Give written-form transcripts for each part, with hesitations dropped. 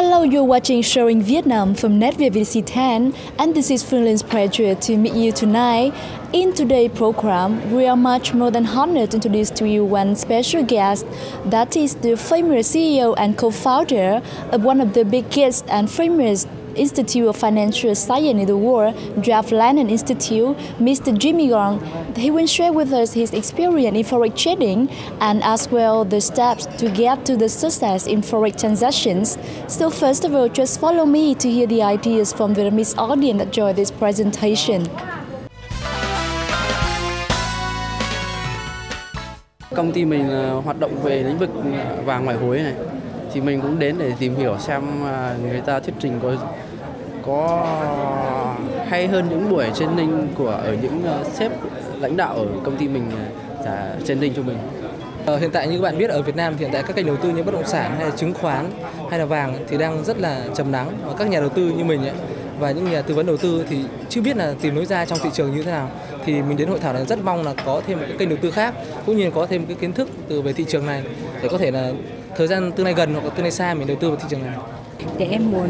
Hello, you're watching Showing Vietnam from Net 10, and this is Finland's pleasure to meet you tonight. In today's program, we are much more than honored to introduce to you one special guest, that is the famous CEO and co-founder of one of the biggest and famous Institute of Financial Science in the world, Draft London Institute, Mr. Jimmy Wong. He will share with us his experience in Forex trading and as well the steps to get to the success in Forex transactions. So first of all, just follow me to hear the ideas from the Vietnamese audience that join this presentation. Công ty mình hoạt động về lĩnh vực vàng ngoại hối này, thì mình cũng đến để tìm hiểu xem người ta thuyết trình có hay hơn những buổi training ở những sếp lãnh đạo ở công ty mình trả training cho mình. Hiện tại như các bạn biết, ở Việt Nam thì hiện tại các kênh đầu tư như bất động sản hay là chứng khoán hay là vàng thì đang rất là trầm lắng, và các nhà đầu tư như mình ấy, và những nhà tư vấn đầu tư thì chưa biết là tìm lối ra trong thị trường như thế nào. Thì mình đến hội thảo này rất mong là có thêm một cái kênh đầu tư khác, cũng như có thêm cái kiến thức về thị trường này để có thể là thời gian tương lai gần hoặc là tương lai xa mình đầu tư vào thị trường này. Để em muốn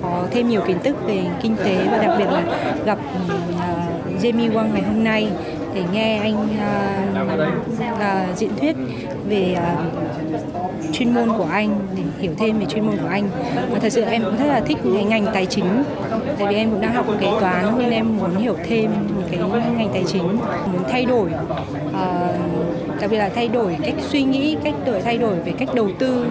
có thêm nhiều kiến thức về kinh tế và đặc biệt là gặp Jimmy Wong ngày hôm nay để nghe anh diễn thuyết về chuyên môn của anh, để hiểu thêm về chuyên môn của anh. Và thật sự em cũng rất là thích cái ngành tài chính, tại vì em cũng đang học kế toán nên em muốn hiểu thêm cái ngành tài chính, muốn thay đổi, đặc biệt là thay đổi cách suy nghĩ, thay đổi về cách đầu tư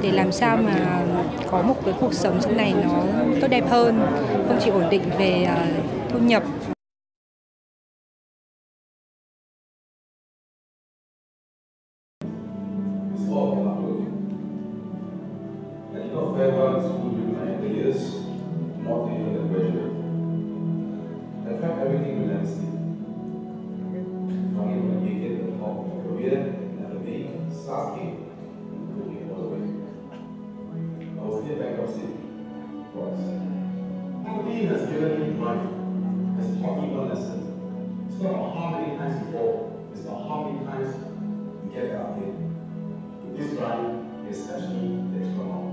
để làm sao mà có một cái cuộc sống sau này nó tốt đẹp hơn, không chỉ ổn định về thu nhập. Has given me life, has taught me one lesson. It's not about how many times you fall, it's about how many times you get out here. With this ride, especially the extra long.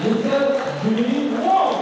Mr. Wong!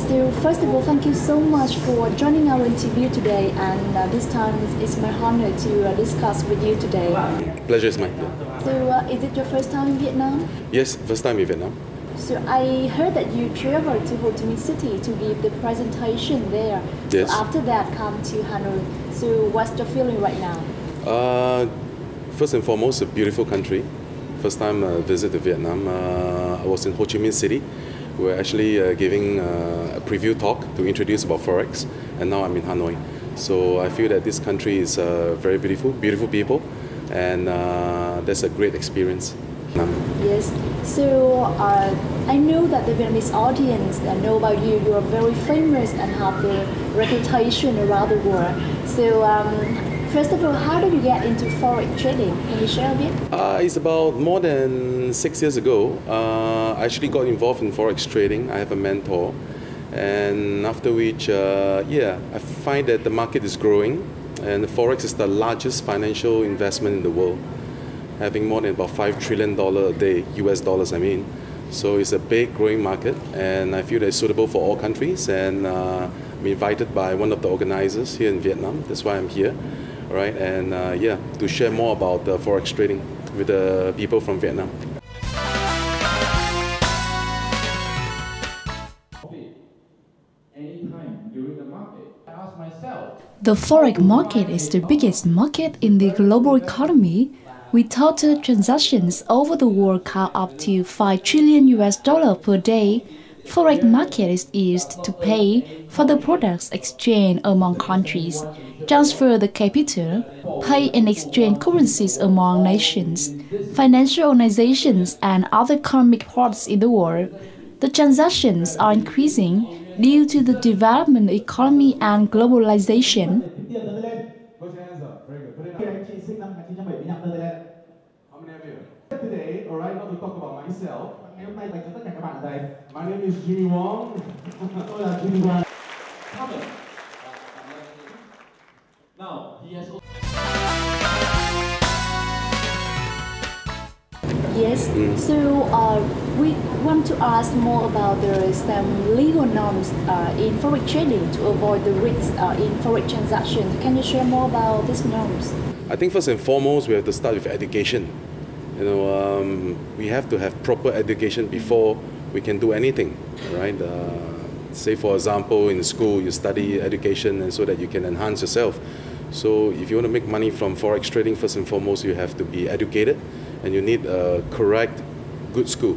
So first of all, thank you so much for joining our interview today, and this time it's my honor to discuss with you today. Pleasure is mine. So is it your first time in Vietnam? Yes, first time in Vietnam. So I heard that you traveled to Ho Chi Minh City to give the presentation there. Yes. So after that, come to Hanoi. So what's your feeling right now? First and foremost, a beautiful country. First time I visited Vietnam. I was in Ho Chi Minh City. We're actually giving a preview talk to introduce about Forex, and now I'm in Hanoi. So I feel that this country is very beautiful, beautiful people, and that's a great experience. Yes, so I know that the Vietnamese audience know about you. You are very famous and have the reputation around the world. So first of all, how did you get into Forex trading? Can you share a bit? It's about more than 6 years ago. I actually got involved in Forex trading. I have a mentor. And after which, I find that the market is growing. And Forex is the largest financial investment in the world, having more than about $5 trillion a day, US dollars I mean. So it's a big growing market, and I feel that it's suitable for all countries. And I'm invited by one of the organizers here in Vietnam. That's why I'm here. Right, and to share more about Forex trading with the people from Vietnam. The Forex market is the biggest market in the global economy, with total transactions over the world count up to $5 trillion per day. Forex market is used to pay for the products exchanged among countries, transfer the capital, pay and exchange currencies among nations, financial organizations, and other economic parts in the world. The transactions are increasing due to the development of economy and globalization. Today, all right, not to talk about myself. Ngày hôm nay dành cho tất cả các bạn ở đây. My name is Wong. Tôi là Wong. Now, he has. Yes, so we want to ask more about some legal norms in forex trading to avoid the risks in forex transactions. Can you share more about these norms? I think first and foremost, we have to start with education. You know, we have to have proper education before we can do anything, right? Say, for example, in school, you study education and so that you can enhance yourself. So if you want to make money from forex trading, first and foremost, you have to be educated, and you need a correct, good school,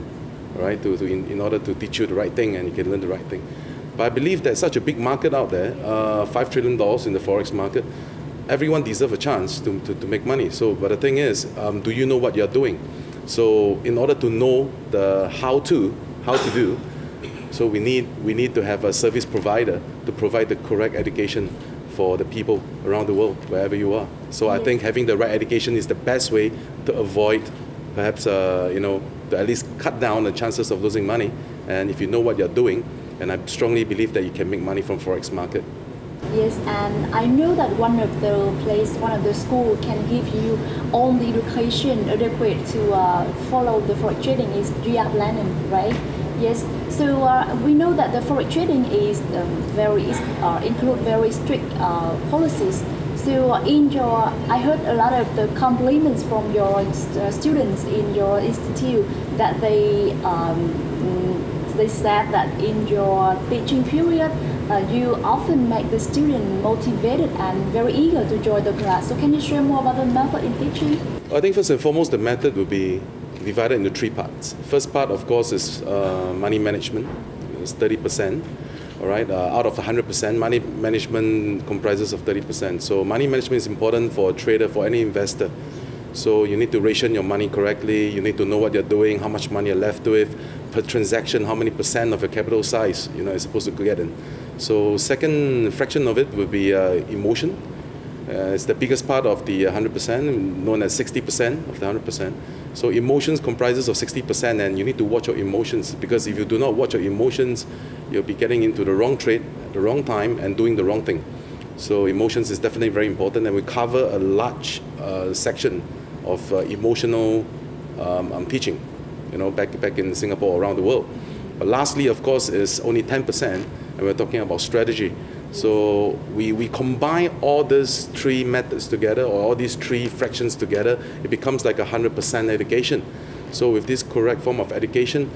right? In order to teach you the right thing and you can learn the right thing. But I believe there's such a big market out there, $5 trillion in the forex market. Everyone deserves a chance to make money. So, but the thing is, do you know what you're doing? So, in order to know the how to do, so we need to have a service provider to provide the correct education for the people around the world, wherever you are. So, I think having the right education is the best way to avoid, perhaps, you know, to at least cut down the chances of losing money. And if you know what you're doing, and I strongly believe that you can make money from forex market. Yes, and I know that one of the school can give you all the education adequate to follow the forex trading is Learning, right? Yes. So we know that the forex trading is include very strict policies. So I heard a lot of the compliments from your students in your institute that they said that in your teaching period, you often make the student motivated and very eager to join the class. So can you share more about the method in teaching? I think first and foremost, the method will be divided into 3 parts. First part, of course, is money management. It's 30%. All right, out of the 100%, money management comprises of 30%. So money management is important for a trader, for any investor. So you need to ration your money correctly. You need to know what you're doing, how much money you're left with, per transaction, how many % of your capital size you're supposed to get in. So second fraction of it will be emotion. It's the biggest part of the 100%, known as 60% of the 100%. So emotions comprises of 60%, and you need to watch your emotions, because if you do not watch your emotions, you'll be getting into the wrong trade at the wrong time and doing the wrong thing. So emotions is definitely very important, and we cover a large section of emotional teaching, back in Singapore, around the world. But lastly, of course, is only 10%, and we're talking about strategy. So we combine all these 3 methods together, or all these 3 fractions together, it becomes like 100% education. So with this correct form of education,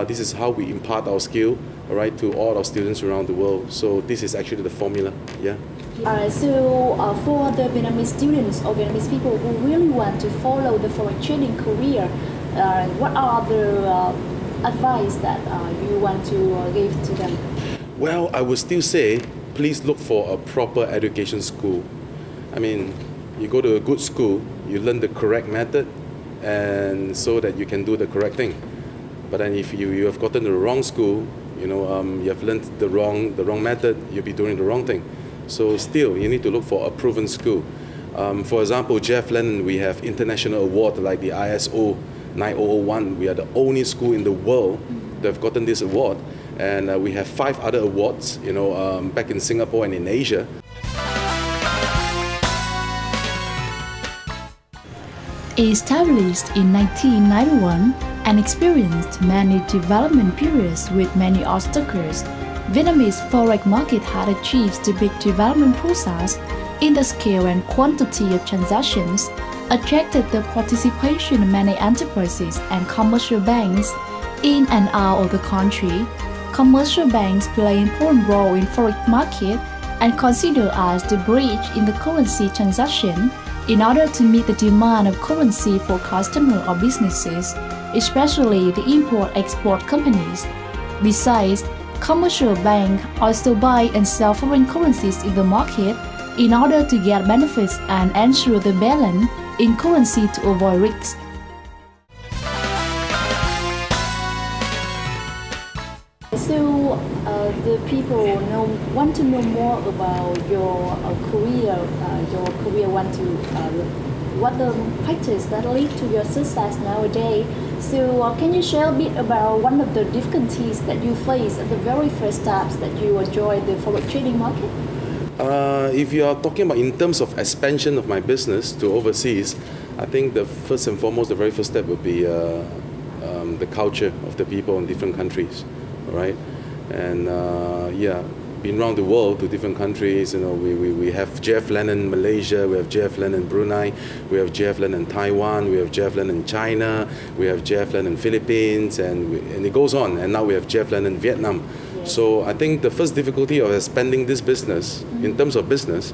this is how we impart our skill, all right, to all our students around the world. So this is actually the formula, yeah. For the Vietnamese students or Vietnamese people who really want to follow the forex trading career, what are the advice that you want to give to them? Well, I would still say, please look for a proper education school. I mean, you go to a good school, you learn the correct method, and so that you can do the correct thing. But then if you have gotten to the wrong school, you have learned the wrong method, you'll be doing the wrong thing. So still, you need to look for a proven school. For example, Jeff Lennon, we have international award like the ISO 9001. We are the only school in the world that have gotten this award. And we have 5 other awards, back in Singapore and in Asia. Established in 1991 and experienced many development periods with many obstacles, Vietnamese forex market had achieved the big development process in the scale and quantity of transactions, attracted the participation of many enterprises and commercial banks in and out of the country. Commercial banks play an important role in forex market and considered as the bridge in the currency transaction in order to meet the demand of currency for customers or businesses, especially the import-export companies. Besides, commercial banks also buy and sell foreign currencies in the market in order to get benefits and ensure the balance in currency to avoid risks. So the people want to know more about your career. What the factors that lead to your success nowadays. So can you share a bit about one of the difficulties that you face at the very first steps that you joined the Forex trading market? If you are talking about in terms of expansion of my business to overseas, I think the first and foremost, the very first step would be the culture of the people in different countries, right? And been around the world to different countries. We have JFLN in Malaysia, we have JFLN in Brunei, we have JFLN in Taiwan, we have JFLN in China, we have JFLN in Philippines, and it goes on. And now we have JFLN in Vietnam. Yes. So I think the first difficulty of expanding this business, in terms of business,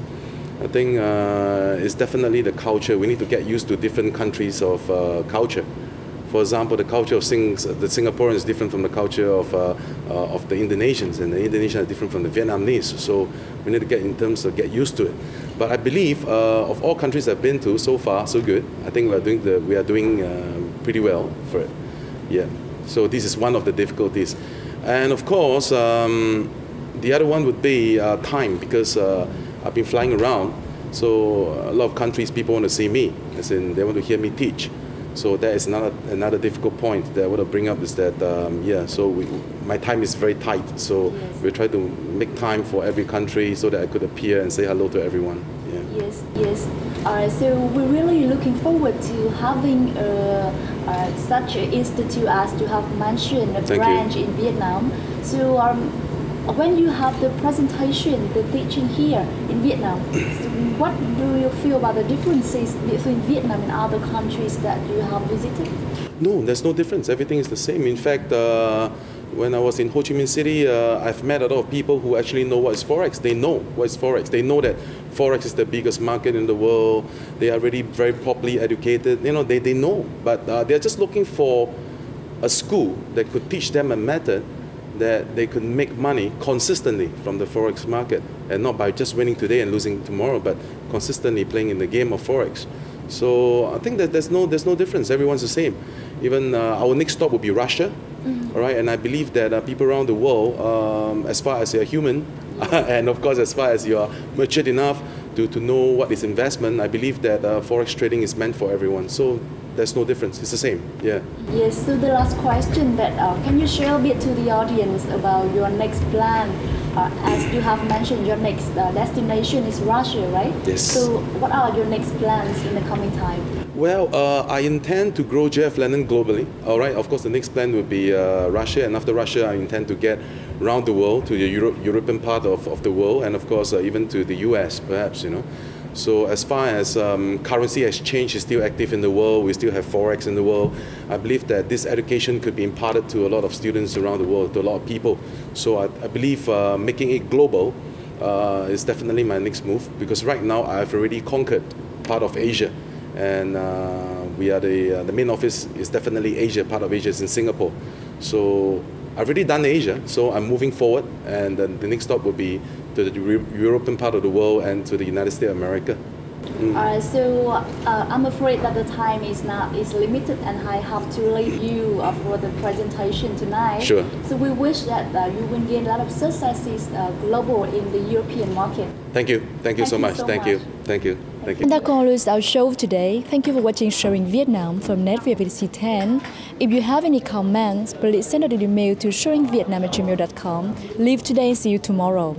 I think is definitely the culture. We need to get used to different countries of culture. For example, the culture of the Singaporeans is different from the culture of the Indonesians, and the Indonesians are different from the Vietnamese. So we need to get used to it. But I believe of all countries I've been to so far, so good. I think we are doing pretty well for it. Yeah. So this is one of the difficulties, and of course the other one would be time, because I've been flying around. So a lot of countries people want to see me, as in they want to hear me teach. So that is another difficult point that I want to bring up, is that my time is very tight. So yes, we try to make time for every country so that I could appear and say hello to everyone. Yeah. Yes. So we're really looking forward to having such an institute as you have mentioned, a branch in Vietnam. So when you have the presentation, the teaching here in Vietnam, so what do you feel about the differences between Vietnam and other countries that you have visited? No, there's no difference. Everything is the same. In fact, when I was in Ho Chi Minh City, I've met a lot of people who actually know what is Forex. They know what is Forex. They know that Forex is the biggest market in the world. They are already very properly educated. They know, but they're just looking for a school that could teach them a method that they could make money consistently from the Forex market, and not by just winning today and losing tomorrow, but consistently playing in the game of Forex. So I think that there's no difference. Everyone's the same. Even our next stop will be Russia, all right? And I believe that people around the world, as far as you're human, and of course as far as you're matured enough to know what is investment, I believe that Forex trading is meant for everyone. So there's no difference. It's the same. Yeah. Yes. So the last question, that can you share a bit to the audience about your next plan? As you have mentioned, your next destination is Russia, right? Yes. So what are your next plans in the coming time? Well, I intend to grow JFLN globally. All right. Of course, the next plan would be Russia, and after Russia, I intend to get around the world, to the European part of the world, and of course even to the US, perhaps. So as far as currency exchange is still active in the world, we still have Forex in the world. I believe that this education could be imparted to a lot of students around the world, to a lot of people. So I believe making it global is definitely my next move, because right now I've already conquered part of Asia, and we are the main office is definitely Asia. Part of Asia is in Singapore. So I've already done Asia, so I'm moving forward, and then the next stop will be to the European part of the world and to the United States of America. So I'm afraid that the time is limited, and I have to leave you for the presentation tonight. Sure. So we wish that you will gain a lot of successes global in the European market. Thank you so much. Thank you. And that concludes our show today. Thank you for watching Showing Vietnam from NetVVC 10. If you have any comments, please send an email to showingvietnam@gmail.com. Live today, see you tomorrow.